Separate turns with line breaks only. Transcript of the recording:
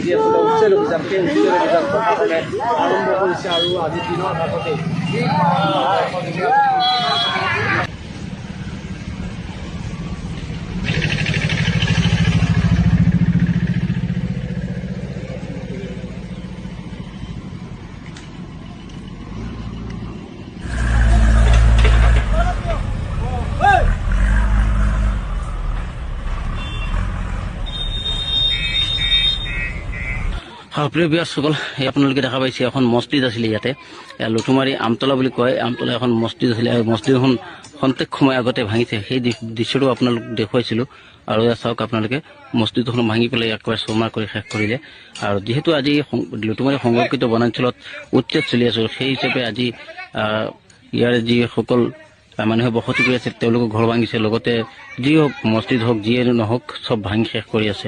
যি আছিলে উচ্ছেদ অভিযান সেই উচ্ছেদ অভিযান প্ৰশাসনে আৰম্ভ কৰিছে আৰু আজি দিনৰ ভাগতে প্ৰিয় বিয়াসকল আপোনালোকে দেখা পাইছে এখন মছজিদ আছিলে ইয়াতে লুটুমাৰী আমতলা বুলি কয় আমতলা এখন মছজিদ আছিলে মছজিদখন খন্তেক সময় আগতে ভাঙিছে সেই দৃশ্যটো আপোনালোক দেখুৱাইছিলোঁ আৰু চাওক আপোনালোকে মছজিদখন ভাঙি পেলাই একেবাৰে চৰমাৰ কৰি শেষ কৰিলে আৰু যিহেতু আজি লুটুমাৰী সংৰক্ষিত বনাঞ্চলত উচ্ছেদ চলি আছে সেই হিচাপে আজি ইয়াৰে যিসকল মানুহে বসতি কৰি আছে তেওঁলোকৰ ঘৰ ভাঙিছে লগতে যি হওক মছজিদ হওক যিয়ে নহওক চব ভাঙি শেষ কৰি আছে।